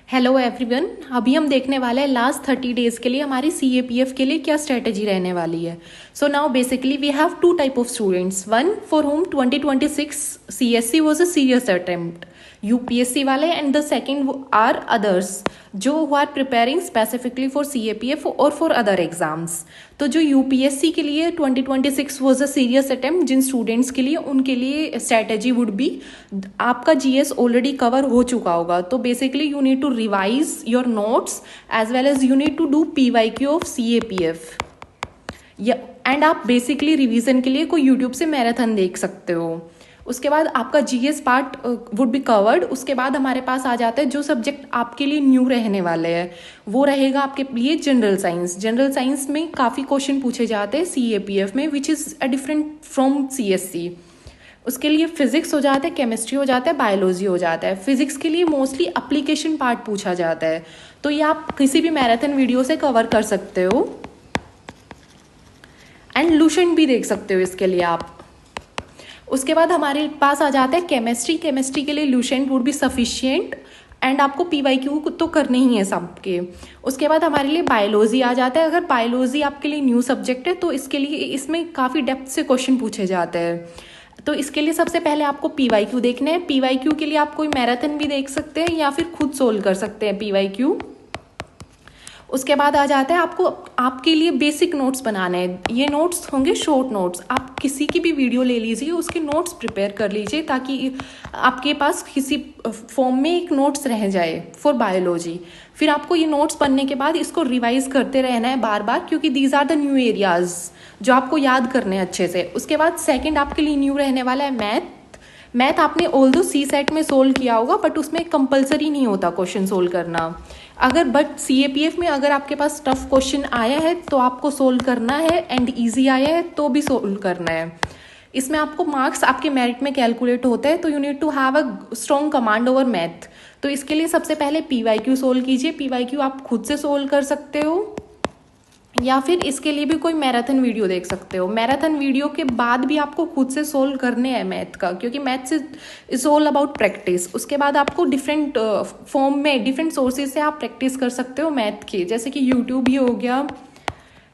Hello everyone. अभी हम देखने वाले हैं लास्ट 30 डेज़ के लिए हमारी CAPF के लिए क्या स्ट्रेटेजी रहने वाली है। So now basically we have two type of students, one for whom 2026 CSC was a serious attempt, UPSC वाले, and the second are others जो who are preparing specifically for CAPF और for other exams. तो जो UPSC के लिए 2026 was a serious attempt, जिन students के लिए, उनके लिए स्ट्रैटेजी वुड बी, आपका GS ऑलरेडी कवर हो चुका होगा, तो basically you need to revise your notes as well as you need to do PYQ of CAPF। And आप बेसिकली रिवीजन के लिए कोई यूट्यूब से मैराथन देख सकते हो। उसके बाद आपका GS part would be covered. उसके बाद हमारे पास आ जाता है जो सब्जेक्ट आपके लिए न्यू रहने वाले हैं, वो रहेगा आपके लिए जनरल साइंस। जनरल साइंस में काफ़ी क्वेश्चन पूछे जाते हैं CAPF में, which is a different from CSC। उसके लिए फिजिक्स हो जाता है, केमिस्ट्री हो जाता है, बायोलॉजी हो जाता है। फिजिक्स के लिए मोस्टली एप्लीकेशन पार्ट पूछा जाता है, तो ये आप किसी भी मैराथन वीडियो से कवर कर सकते हो। एंड लूसेंट भी देख सकते हो इसके लिए आप। उसके बाद हमारे पास आ जाता है केमिस्ट्री। केमिस्ट्री के लिए Lucent would be sufficient, and आपको PYQ तो करने ही है सबके। उसके बाद हमारे लिए बायोलॉजी आ जाता है। अगर बायोलॉजी आपके लिए न्यू सब्जेक्ट है तो इसके लिए इसमें काफ़ी डेप्थ से क्वेश्चन पूछे जाते हैं, तो इसके लिए सबसे पहले आपको PYQ देखना है। PYQ के लिए आप कोई मैराथन भी देख सकते हैं या फिर खुद सोल्व कर सकते हैं PYQ। उसके बाद आ जाता है आपको आपके लिए बेसिक नोट्स बनाने हैं। ये नोट्स होंगे शॉर्ट नोट्स। आप किसी की भी वीडियो ले लीजिए, उसके नोट्स प्रिपेयर कर लीजिए ताकि आपके पास किसी फॉर्म में एक नोट्स रह जाए फॉर बायोलॉजी। फिर आपको ये नोट्स पढ़ने के बाद इसको रिवाइज करते रहना है बार बार, क्योंकि these are the new areas जो आपको याद करने हैं अच्छे से। उसके बाद सेकंड आपके लिए न्यू रहने वाला है मैथ आपने ऑल्दो CSET में सोल्व किया होगा, बट उसमें कंपलसरी नहीं होता क्वेश्चन सोल्व करना। बट CAPF में अगर आपके पास टफ क्वेश्चन आया है तो आपको सोल्व करना है, एंड ईजी आया है तो भी सोल्व करना है। इसमें आपको मार्क्स आपके मेरिट में कैलकुलेट होते हैं, तो you need to have a strong command over math. तो इसके लिए सबसे पहले PYQ सोल्व कीजिए। PYQ आप खुद से सोल्व कर सकते हो या फिर इसके लिए भी कोई मैराथन वीडियो देख सकते हो। मैराथन वीडियो के बाद भी आपको खुद से सोल्व करने हैं मैथ का, क्योंकि maths is all about practice. उसके बाद आपको डिफरेंट फॉर्म में डिफरेंट सोर्सेज से आप प्रैक्टिस कर सकते हो मैथ की, जैसे कि यूट्यूब ही हो गया,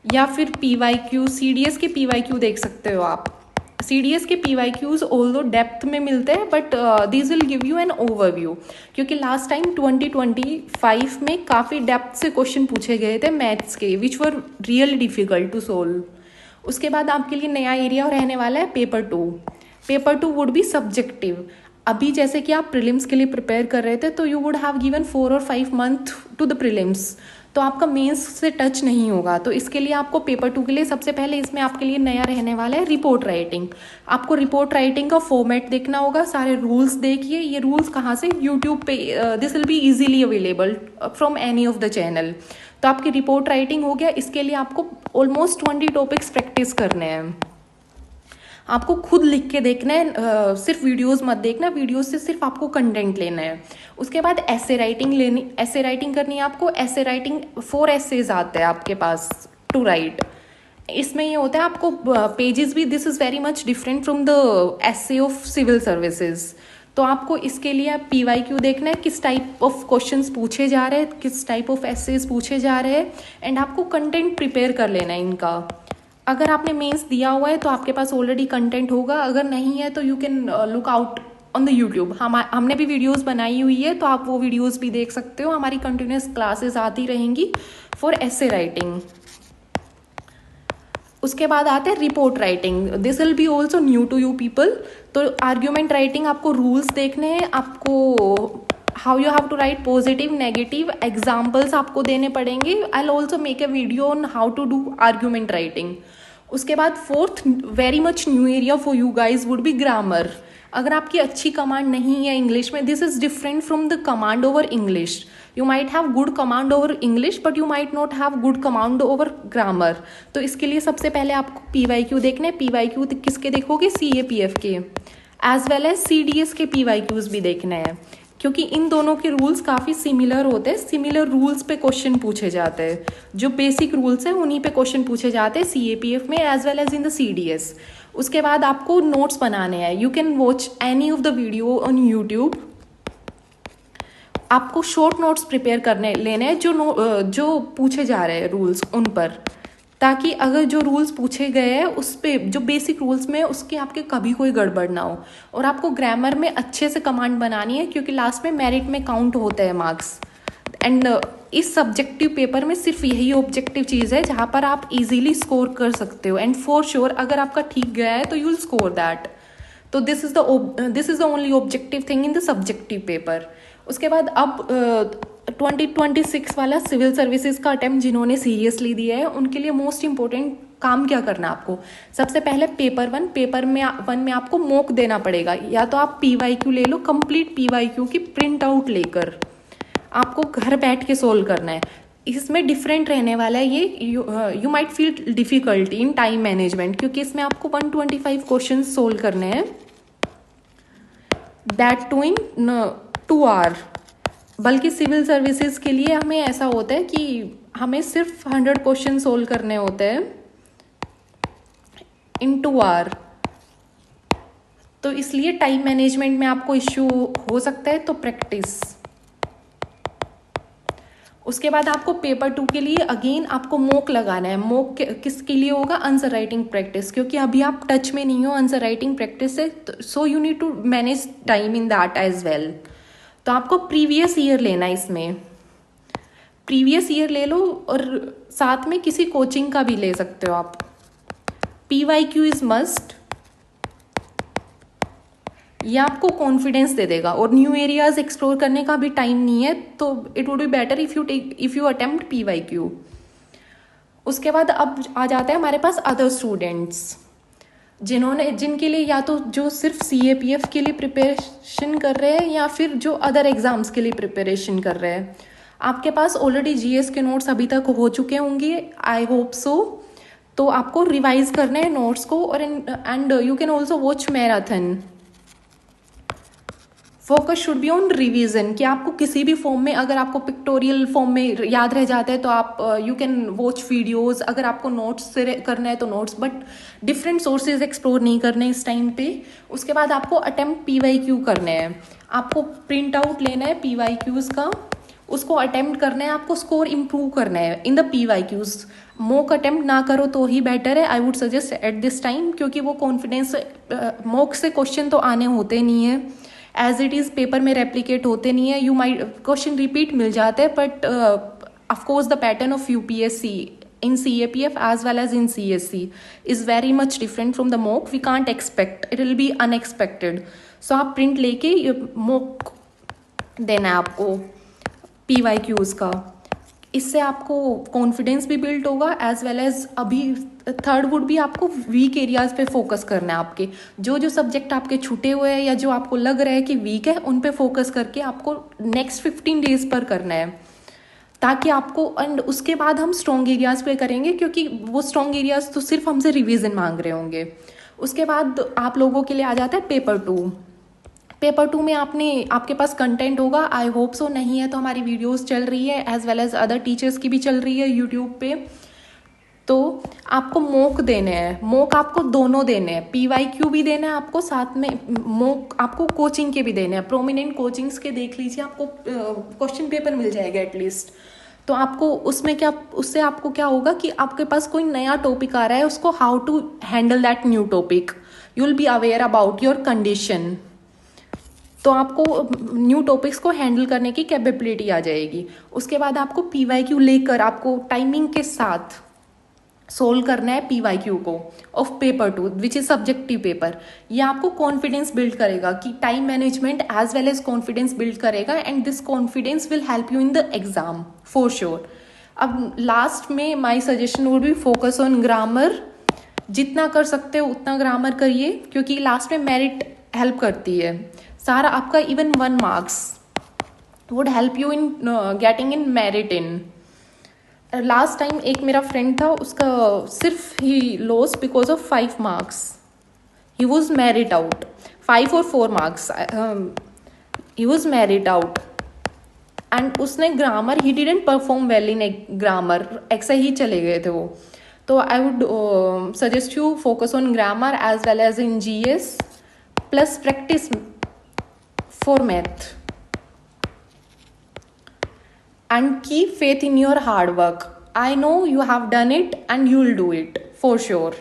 या फिर PYQ CDS के PYQ देख सकते हो आप। CDS के PYQs ऑल्दो डेप्थ में मिलते हैं, but this will give you an overview, क्योंकि लास्ट टाइम 2025 में काफ़ी डेप्थ से क्वेश्चन पूछे गए थे मैथ्स के, which were real difficult to solve. उसके बाद आपके लिए नया एरिया रहने वाला है paper 2। Paper 2 would be subjective. अभी जैसे कि आप प्रीलिम्स के लिए प्रिपेयर कर रहे थे, तो यू वुड हैव गिवन 4 और 5 मंथ टू द प्रीलिम्स, तो आपका मेंस से टच नहीं होगा। तो इसके लिए आपको पेपर 2 के लिए सबसे पहले इसमें आपके लिए नया रहने वाला है रिपोर्ट राइटिंग। आपको रिपोर्ट राइटिंग का फॉर्मेट देखना होगा, सारे रूल्स देखिए। ये रूल्स कहाँ से? यूट्यूब पे this will be easily available from any of the channel. तो आपकी रिपोर्ट राइटिंग हो गया। इसके लिए आपको ऑलमोस्ट 20 टॉपिक्स प्रैक्टिस करने हैं। आपको खुद लिख के देखना है, सिर्फ वीडियोस मत देखना, वीडियोस से सिर्फ आपको कंटेंट लेना है। उसके बाद ऐसे राइटिंग करनी है आपको। ऐसे राइटिंग 4 एसेज आते हैं आपके पास टू राइट। इसमें ये होता है आपको पेजेस भी, this is very much different from the essay of civil services. तो आपको इसके लिए PYQ देखना है, किस टाइप ऑफ क्वेश्चंस पूछे जा रहे हैं, किस टाइप ऑफ एसेज पूछे जा रहे हैं, एंड आपको कंटेंट प्रिपेयर कर लेना है इनका। अगर आपने मेंस दिया हुआ है तो आपके पास ऑलरेडी कंटेंट होगा, अगर नहीं है तो you can look out on the YouTube. हमने भी वीडियोस बनाई हुई है, तो आप वो वीडियोस भी देख सकते हो। हमारी कंटिन्यूस क्लासेस आती रहेंगी फॉर ऐसे राइटिंग। उसके बाद आते हैं report writing. This will be also new to you people. तो आर्ग्यूमेंट राइटिंग आपको रूल्स देखने हैं, आपको how you have to write positive negative examples आपको देने पड़ेंगे। I will also make a video on how to do argument writing. उसके बाद fourth very much new area for you guys would be grammar. अगर आपकी अच्छी command नहीं है इंग्लिश में, this is different from the command over English. You might have good command over English, but you might not have good command over grammar. तो इसके लिए सबसे पहले आपको PYQ देखने। PYQ किसके देखोगे? CAPF के, एज वेल एज CDS के PYQs भी देखने हैं, क्योंकि इन दोनों के रूल्स काफ़ी सिमिलर होते हैं। सिमिलर रूल्स पे क्वेश्चन पूछे जाते हैं, जो बेसिक रूल्स हैं उन्हीं पे क्वेश्चन पूछे जाते हैं CAPF में as well as in the CDS। उसके बाद आपको नोट्स बनाने हैं। You can watch any of the video on YouTube. आपको शॉर्ट नोट्स प्रिपेयर करने लेने हैं जो पूछे जा रहे हैं रूल्स उन पर, ताकि अगर जो रूल्स पूछे गए हैं उस पे जो बेसिक रूल्स में उसके आपके कभी कोई गड़बड़ ना हो। और आपको ग्रामर में अच्छे से कमांड बनानी है, क्योंकि लास्ट में मेरिट में काउंट होते हैं मार्क्स। एंड इस सब्जेक्टिव पेपर में सिर्फ यही ऑब्जेक्टिव चीज़ है जहाँ पर आप इजीली स्कोर कर सकते हो। एंड फॉर श्योर अगर आपका ठीक गया है तो यू विल स्कोर दैट। तो this is the only objective thing in the subjective paper. उसके बाद अब 2026 वाला सिविल सर्विसेज का अटेम्प्ट जिन्होंने सीरियसली दिया है उनके लिए मोस्ट इंपॉर्टेंट काम क्या करना है आपको। सबसे पहले पेपर वन में आपको मॉक देना पड़ेगा, या तो आप PYQ ले लो, कंप्लीट PYQ की प्रिंट आउट लेकर आपको घर बैठ के सोल्व करना है। इसमें डिफरेंट रहने वाला है ये, you might feel difficulty in time management, क्योंकि इसमें आपको 125 क्वेश्चन सोल्व करने हैं, दैट टू इन 2 आवर। बल्कि सिविल सर्विसेज के लिए हमें ऐसा होता है कि हमें सिर्फ 100 क्वेश्चन सोल्व करने होते हैं इन 2 आवर। तो इसलिए टाइम मैनेजमेंट में आपको इश्यू हो सकता है, तो प्रैक्टिस। उसके बाद आपको पेपर 2 के लिए अगेन आपको मॉक लगाना है। मॉक किसके लिए होगा? आंसर राइटिंग प्रैक्टिस, क्योंकि अभी आप टच में नहीं हो आंसर राइटिंग प्रैक्टिस से, so you need to manage time in that as well. तो आपको प्रीवियस ईयर लेना है, इसमें प्रीवियस ईयर ले लो और साथ में किसी कोचिंग का भी ले सकते हो आप। PYQ इज मस्ट, ये आपको कॉन्फिडेंस दे देगा और न्यू एरियाज एक्सप्लोर करने का भी टाइम नहीं है, तो it would be better if you attempt PYQ। उसके बाद अब आ जाता है हमारे पास अदर स्टूडेंट्स जिनके लिए या तो जो सिर्फ CAPF के लिए प्रिपरेशन कर रहे हैं या फिर जो अदर एग्जाम्स के लिए प्रिपरेशन कर रहे हैं। आपके पास ऑलरेडी GS के नोट्स अभी तक हो चुके होंगे, आई होप सो। तो आपको रिवाइज करना है नोट्स को, और and you can also watch marathon. Focus should be on revision, कि आपको किसी भी फॉर्म में, अगर आपको पिक्टोरियल फॉर्म में याद रह जाता है तो आप यू कैन वॉच वीडियोस। अगर आपको नोट्स से करना है तो notes, but different sources explore नहीं करने इस टाइम पे। उसके बाद आपको अटेम्प्ट PYQ करने हैं, आपको प्रिंट आउट लेना है PYQs का, उसको अटेम्प्ट करना है, आपको स्कोर इम्प्रूव करना है in the PYQs। Mock attempt ना करो तो ही बेटर है, आई would suggest at this time, क्योंकि वो कॉन्फिडेंस मॉक से क्वेश्चन तो आने होते नहीं है, एज इट इज़ पेपर में रेप्लिकेट होते नहीं है। यू माइट क्वेश्चन रिपीट मिल जाते हैं, but of course the pattern of UPSC in CAPF as well as in CSC is very much different from the mock. We can't expect, it will be unexpected. So आप print लेके mock देना है आपको PYQs का। इससे आपको confidence भी build होगा, एज वेल एज अभी थर्ड वुड भी आपको वीक एरियाज पे फोकस करना है। आपके जो सब्जेक्ट आपके छूटे हुए हैं या जो आपको लग रहा है कि वीक है, उन पे फोकस करके आपको नेक्स्ट 15 डेज पर करना है, ताकि आपको। एंड उसके बाद हम स्ट्रॉन्ग एरियाज पे करेंगे, क्योंकि वो स्ट्रॉन्ग एरियाज तो सिर्फ हमसे रिवीजन मांग रहे होंगे। उसके बाद आप लोगों के लिए आ जाता है पेपर 2। पेपर 2 में आपके पास कंटेंट होगा, आई होप सो। नहीं है तो हमारी वीडियोस चल रही है, as well as other teachers की भी चल रही है यूट्यूब पे। तो आपको मॉक देने हैं, मॉक आपको दोनों देने हैं, PYQ भी देना है आपको, साथ में मॉक आपको कोचिंग के भी देने हैं। प्रोमिनेंट कोचिंग्स के देख लीजिए, आपको क्वेश्चन पेपर मिल जाएगा एटलीस्ट। तो आपको उससे आपको क्या होगा कि आपके पास कोई नया टॉपिक आ रहा है, उसको how to handle that new topic, you will be aware about your condition. तो आपको न्यू टॉपिक्स को हैंडल करने की कैपेबिलिटी आ जाएगी। उसके बाद आपको PYQ लेकर आपको टाइमिंग के साथ सोल्व करना है PYQ को of paper 2, which is subjective paper. ये आपको कॉन्फिडेंस बिल्ड करेगा कि time management as well as confidence build करेगा, and this confidence will help you in the exam for sure. अब लास्ट में my suggestion would be focus on grammar. जितना कर सकते हो उतना ग्रामर करिए, क्योंकि लास्ट में मेरिट हेल्प करती है। सारा आपका even 1 marks would help you in getting in merit in. Last time एक मेरा फ्रेंड था, उसका सिर्फ ही loss because of 5 marks, he was merit out. 5 और 4 marks he was merit out, and उसने grammar, he didn't perform well in grammar, ऐसे ही चले गए थे वो। तो I would suggest you focus on grammar as well as in GS plus practice for math. and keep faith in your hard work. I know you have done it and you'll do it for sure.